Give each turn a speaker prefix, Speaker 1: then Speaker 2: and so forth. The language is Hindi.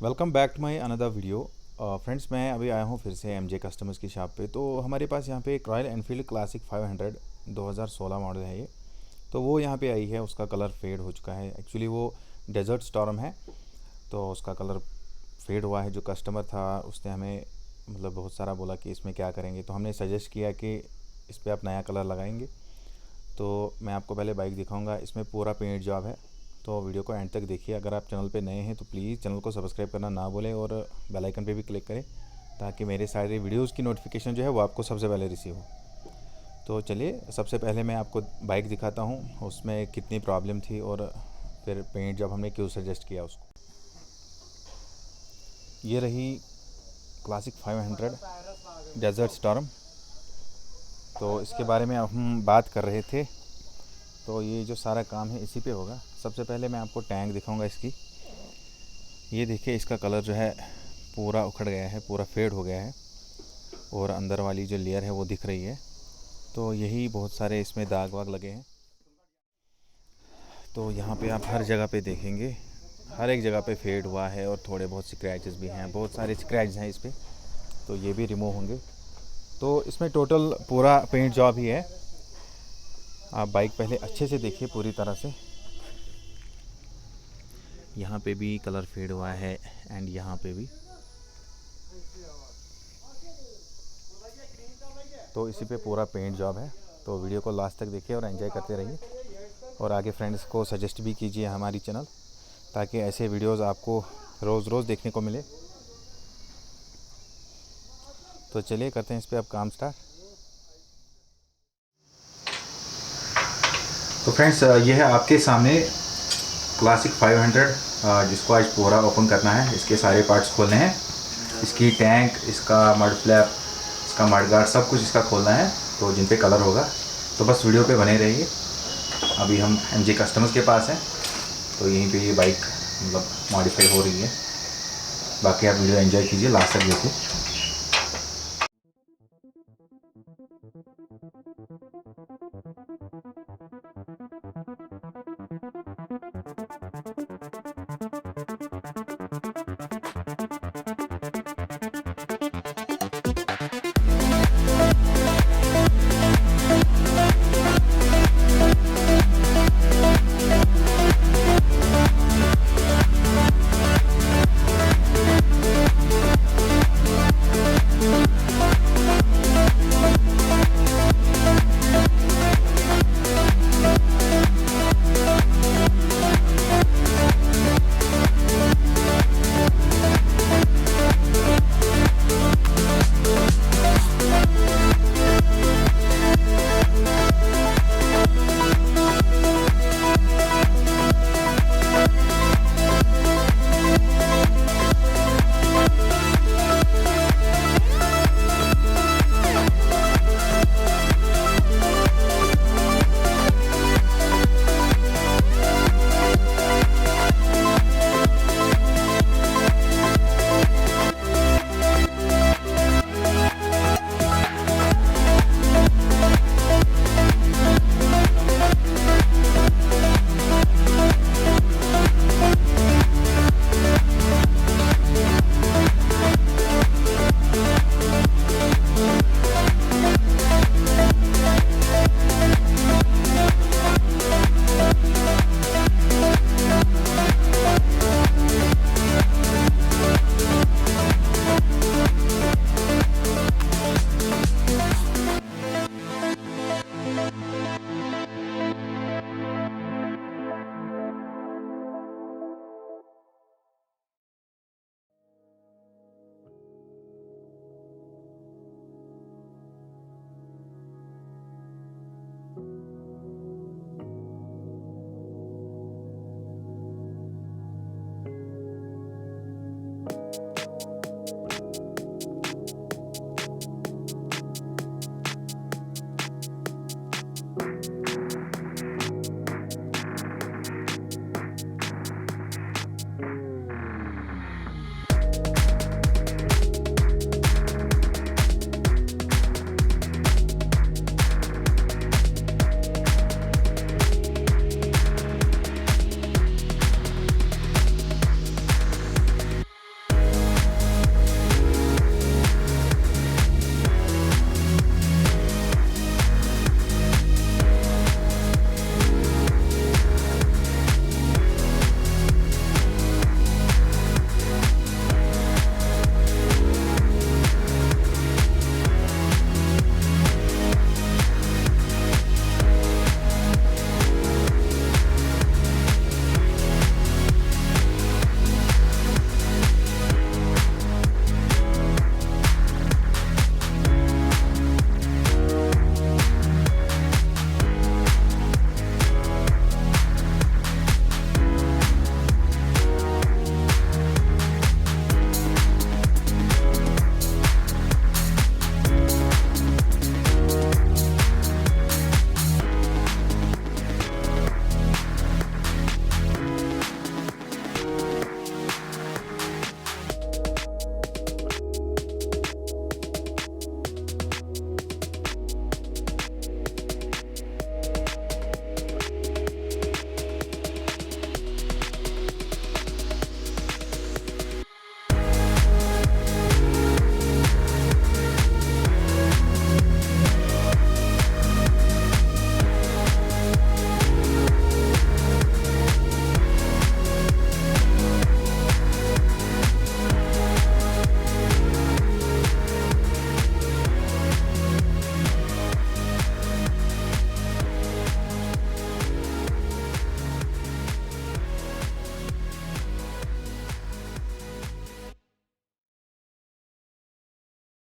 Speaker 1: Welcome back to my another video. Friends, मैं अभी आया हूँ फिर से एमजे कस्टमर्स की शॉप पे। तो हमारे पास यहाँ पे एक रॉयल एनफील्ड क्लासिक 500 2016 मॉडल है ये। तो वो यहाँ पे आई है, उसका कलर फेड हो चुका है। एक्चुअली वो डेजर्ट स्टॉर्म है, तो उसका कलर फेड हुआ है। जो कस्टमर था उसने हमें मतलब बहुत सारा बोला कि इसमें क्या करेंगे, तो हमने सजेस्ट किया कि इस पर आप नया कलर लगाएंगे। तो मैं आपको पहले बाइक दिखाऊंगा, इसमें पूरा पेंट जॉब है। तो वीडियो को एंड तक देखिए। अगर आप चैनल पे नए हैं तो प्लीज़ चैनल को सब्सक्राइब करना ना भूलें और बेल आइकन पे भी क्लिक करें, ताकि मेरे सारे वीडियोस की नोटिफिकेशन जो है वो आपको सबसे पहले रिसीव हो। तो चलिए, सबसे पहले मैं आपको बाइक दिखाता हूँ, उसमें कितनी प्रॉब्लम थी और फिर पेंट जब हमने क्यों सजेस्ट किया उसको। ये रही क्लासिक 500 डेजर्ट स्टॉर्म। तो इसके बारे में हम बात कर रहे थे। तो ये जो सारा काम है इसी पे होगा। सबसे पहले मैं आपको टैंक दिखाऊंगा इसकी। ये देखिए, इसका कलर जो है पूरा उखड़ गया है, पूरा फेड हो गया है और अंदर वाली जो लेयर है वो दिख रही है। तो यही बहुत सारे इसमें दाग वाग लगे हैं। तो यहाँ पे आप हर जगह पे देखेंगे, हर एक जगह पे फेड हुआ है और थोड़े बहुत स्क्रैचेस भी हैं, बहुत सारे स्क्रैच हैं इस पर। तो ये भी रिमूव होंगे। तो इसमें टोटल पूरा पेंट जॉब ही है। आप बाइक पहले अच्छे से देखिए पूरी तरह से। यहाँ पे भी कलर फेड हुआ है एंड यहाँ पे भी। तो इसी पे पूरा पेंट जॉब है। तो वीडियो को लास्ट तक देखिए और एंजॉय करते रहिए, और आगे फ्रेंड्स को सजेस्ट भी कीजिए हमारी चैनल, ताकि ऐसे वीडियोस आपको रोज़ रोज़ देखने को मिले। तो चलिए करते हैं इस पर अब काम स्टार्ट। तो फ्रेंड्स, ये है आपके सामने क्लासिक 500, जिसको आज पूरा ओपन करना है। इसके सारे पार्ट्स खोलने हैं, इसकी टैंक, इसका मड फ्लैप, इसका मड गार्ड, सब कुछ इसका खोलना है। तो जिन पे कलर होगा, तो बस वीडियो पे बने रहिए। अभी हम एमजे कस्टमर्स के पास हैं, तो यहीं पे ये बाइक मतलब मॉडिफाई हो रही है। बाकी आप वीडियो एंजॉय कीजिए, लास्ट तक देखिए।